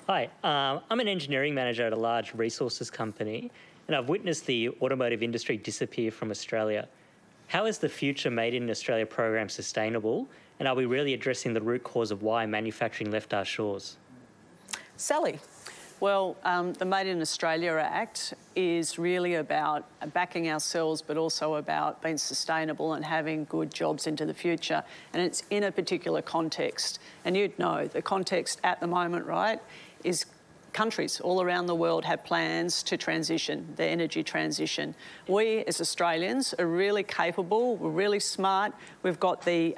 Hi, I'm an engineering manager at a large resources company, and I've witnessed the automotive industry disappear from Australia. How is the future Made in Australia program sustainable, and are we really addressing the root cause of why manufacturing left our shores? Sally. Well, the Made in Australia Act is really about backing ourselves, but also about being sustainable and having good jobs into the future. And it's in a particular context. And you'd know the context at the moment, right, is countries all around the world have plans to transition, their energy transition. We, as Australians, are really capable, we're really smart, we've got the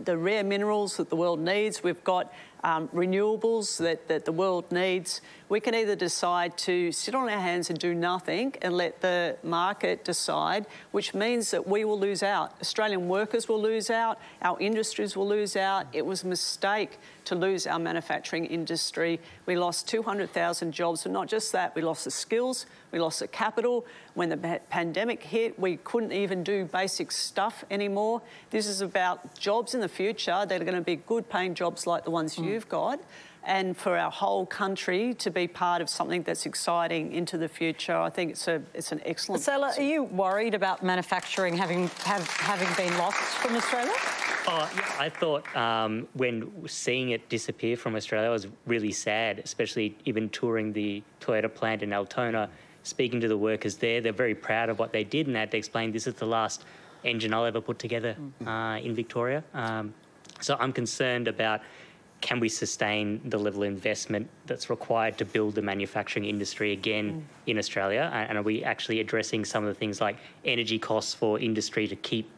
rare minerals that the world needs, we've got renewables that the world needs. We can either decide to sit on our hands and do nothing and let the market decide, which means that we will lose out. Australian workers will lose out, our industries will lose out. It was a mistake to lose our manufacturing industry. We lost 200,000 jobs, but not just that, we lost the skills, we lost the capital. When the pandemic hit, we couldn't even do basic stuff anymore. This is about jobs in the future that are going to be good paying jobs like the ones you've got, and for our whole country to be part of something that's exciting into the future. I think it's an excellent... Sala, are you worried about manufacturing having been lost from Australia? Oh, yeah, I thought when seeing it disappear from Australia, I was really sad, especially even touring the Toyota plant in Altona, speaking to the workers there. They're very proud of what they did, and they had to explain this is the last engine I'll ever put together in Victoria. So I'm concerned about, can we sustain the level of investment that's required to build the manufacturing industry again in Australia? And are we actually addressing some of the things like energy costs for industry to keep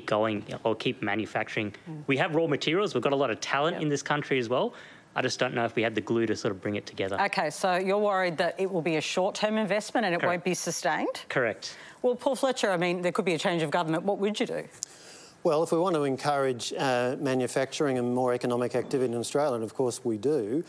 going or keep manufacturing? We have raw materials. We've got a lot of talent in this country as well. I just don't know if we have the glue to sort of bring it together. OK, so you're worried that it will be a short-term investment and it won't be sustained? Correct. Well, Paul Fletcher, I mean, there could be a change of government. What would you do? Well, if we want to encourage manufacturing and more economic activity in Australia, and of course we do,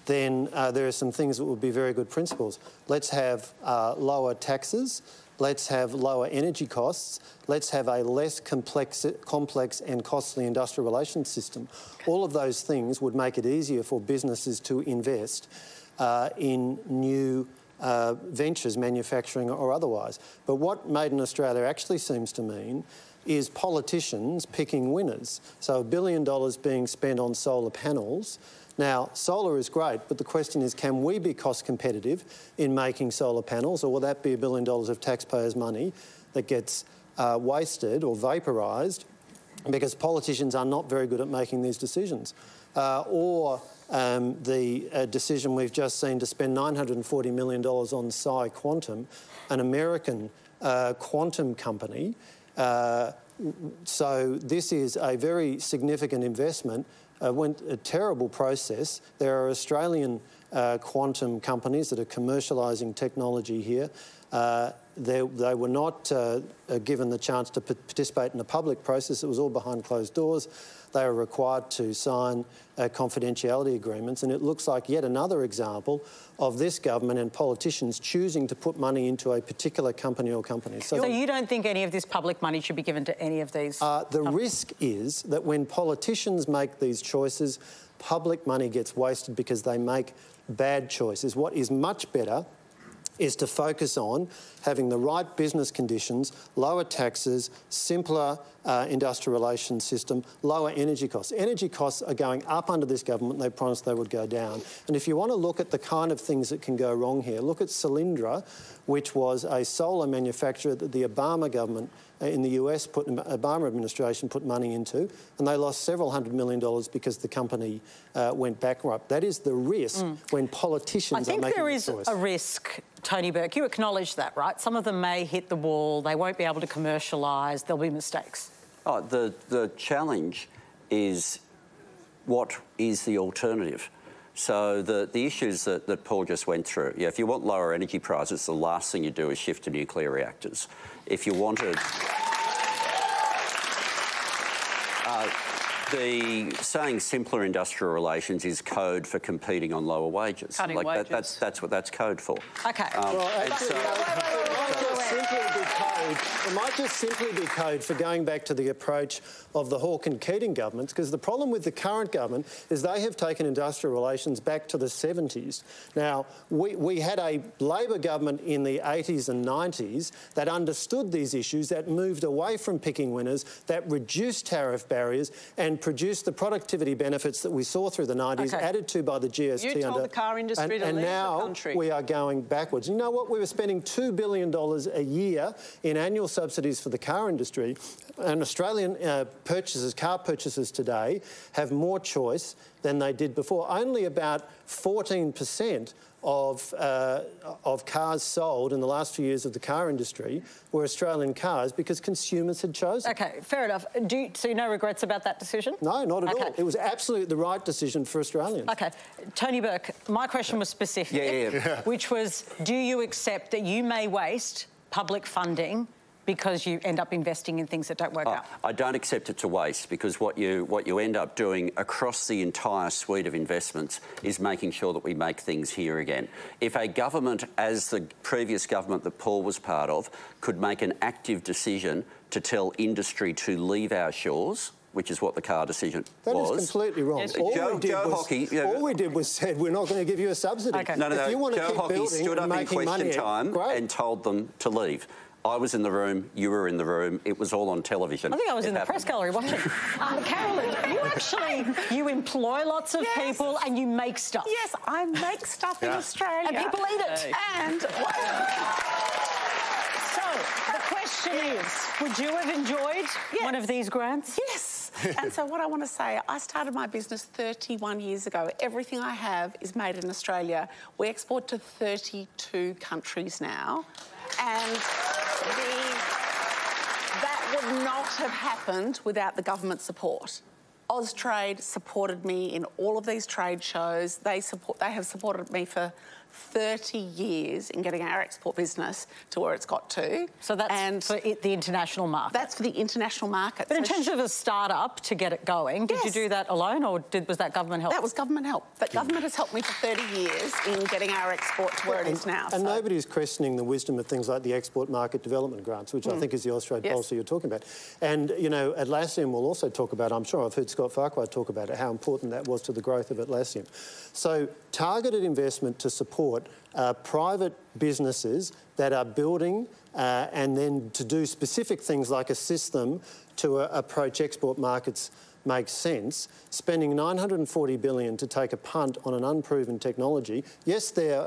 then there are some things that would be very good principles. Let's have lower taxes. Let's have lower energy costs. Let's have a less complex and costly industrial relations system. All of those things would make it easier for businesses to invest in new ventures, manufacturing or otherwise. But what Made in Australia actually seems to mean is politicians picking winners. So $1 billion being spent on solar panels. Now, solar is great, but the question is, can we be cost competitive in making solar panels, or will that be $1 billion of taxpayers' money that gets wasted or vaporised because politicians are not very good at making these decisions? Or the decision we've just seen to spend $940 million on Psi Quantum, an American quantum company. So this is a very significant investment. Went a terrible process. There are Australian quantum companies that are commercialising technology here. They were not given the chance to participate in a public process. It was all behind closed doors. They were required to sign confidentiality agreements, and it looks like yet another example of this government and politicians choosing to put money into a particular company or companies. So you don't think any of this public money should be given to any of these? The risk is that when politicians make these choices, public money gets wasted because they make bad choices. What is much better is to focus on having the right business conditions, lower taxes, simpler industrial relations system, lower energy costs. Energy costs are going up under this government. They promised they would go down. And if you want to look at the kind of things that can go wrong here, look at Solyndra, which was a solar manufacturer that the Obama government in the US, Obama administration put money into, and they lost several $100 million because the company went bankrupt. That is the risk when politicians are making the choice. I think there is a risk, Tony Burke. You acknowledge that, right? Some of them may hit the wall. They won't be able to commercialise. There'll be mistakes. Oh, the challenge is, what is the alternative? So the issues that Paul just went through, if you want lower energy prices, the last thing you do is shift to nuclear reactors. If you wanted... the saying simpler industrial relations is code for competing on lower wages. Cutting wages. That's what that's code for. OK. Well, actually, It might just simply be code for going back to the approach of the Hawke and Keating governments, because the problem with the current government is they have taken industrial relations back to the 70s. Now, we had a Labor government in the 80s and 90s that understood these issues, that moved away from picking winners, that reduced tariff barriers and produced the productivity benefits that we saw through the 90s, added to by the GST. You told the car industry to leave the country. And now we are going backwards. You know what? We were spending $2 billion a year in annual subsidies for the car industry, and Australian car purchasers today have more choice than they did before. Only about 14% of cars sold in the last few years of the car industry were Australian cars because consumers had chosen. OK, fair enough. So no regrets about that decision? No, not at all. It was absolutely the right decision for Australians. OK. Tony Burke, my question was specific, which was, do you accept that you may waste public funding because you end up investing in things that don't work out? I don't accept it to waste, because what you end up doing across the entire suite of investments is making sure that we make things here again. If a government, as the previous government that Paul was part of, could make an active decision to tell industry to leave our shores, which is what the car decision was. That is completely wrong. Yes. All we did was said, we're not going to give you a subsidy. Okay. No, if you want to Joe keep Hockey building stood up and in making question money time and told them to leave. I was in the room, you were in the room, it was all on television. I think I was in the press gallery watching. Carolyn, you employ lots of people and you make stuff. Yes, I make stuff in Australia. And people eat it. And... So, the question is, would you have enjoyed one of these grants? Yes. And so what I want to say, I started my business 31 years ago. Everything I have is made in Australia. We export to 32 countries now. And that would not have happened without the government support. Austrade supported me in all of these trade shows. They have supported me for 30 years in getting our export business to where it's got to. So that's for the international market? That's for the international market. But in terms of a start-up to get it going, did you do that alone, or was that government help? That was government help. But government has helped me for 30 years in getting our export to where it is now. And nobody's questioning the wisdom of things like the export market development grants, which I think is the Austrade policy you're talking about. And, you know, Atlassian will also talk about, I'm sure I've heard Scott Farquhar talk about it, how important that was to the growth of Atlassian. So targeted investment to support private businesses that are building and then to do specific things like assist them to approach export markets makes sense. Spending $940 billion to take a punt on an unproven technology. Yes, they're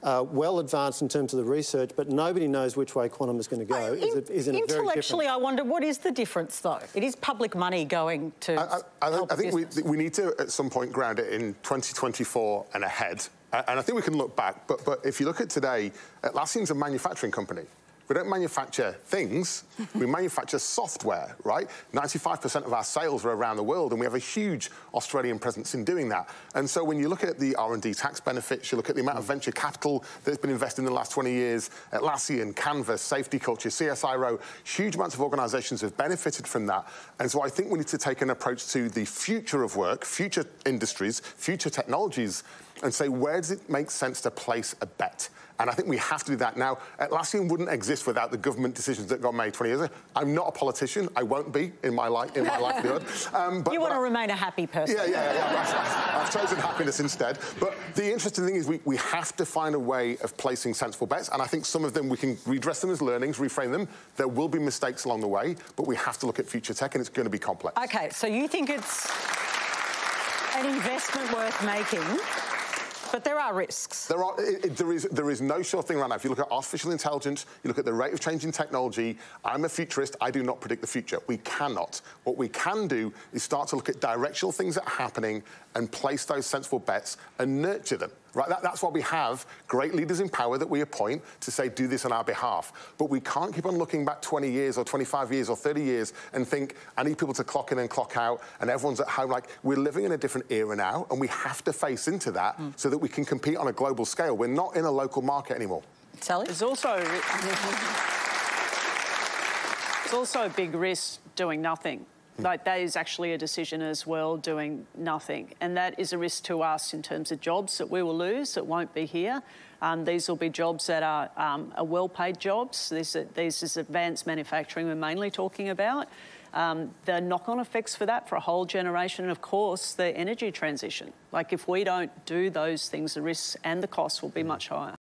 well advanced in terms of the research, but nobody knows which way quantum is going to go. Intellectually, I wonder, what is the difference, though? It is public money going to I think we need to, at some point, ground it in 2024 and ahead. And I think we can look back, but if you look at today, Atlassian's a manufacturing company. We don't manufacture things, we manufacture software, right? 95% of our sales are around the world, and we have a huge Australian presence in doing that. And so when you look at the R&D tax benefits, you look at the amount of venture capital that's been invested in the last 20 years, Atlassian, Canvas, Safety Culture, CSIRO, huge amounts of organisations have benefited from that. And so I think we need to take an approach to the future of work, future industries, future technologies, and say, where does it make sense to place a bet? And I think we have to do that now. Atlassian wouldn't exist without the government decisions that got made 20 years ago. I'm not a politician. I won't be in my livelihood. You want to remain a happy person. Yeah. I've chosen happiness instead. But the interesting thing is we have to find a way of placing sensible bets. And I think some of them, we can redress them as learnings, reframe them. There will be mistakes along the way, but we have to look at future tech, and it's going to be complex. OK, so you think it's an investment worth making, but there are risks. There is no sure thing right now. If you look at artificial intelligence, you look at the rate of change in technology, I'm a futurist, I do not predict the future. We cannot. What we can do is start to look at directional things that are happening and place those sensible bets and nurture them. Right? That's why we have great leaders in power that we appoint to say, do this on our behalf. But we can't keep on looking back 20 years or 25 years or 30 years and think, I need people to clock in and clock out and everyone's at home. Like, we're living in a different era now, and we have to face into that so that we can compete on a global scale. We're not in a local market anymore. Sally? There's also a big risk doing nothing. Like, that is actually a decision as well, doing nothing. And that is a risk to us in terms of jobs that we will lose, that won't be here. These will be jobs that are well-paid jobs. This is advanced manufacturing we're mainly talking about. The knock-on effects for that for a whole generation, and of course, the energy transition. Like, if we don't do those things, the risks and the costs will be much higher.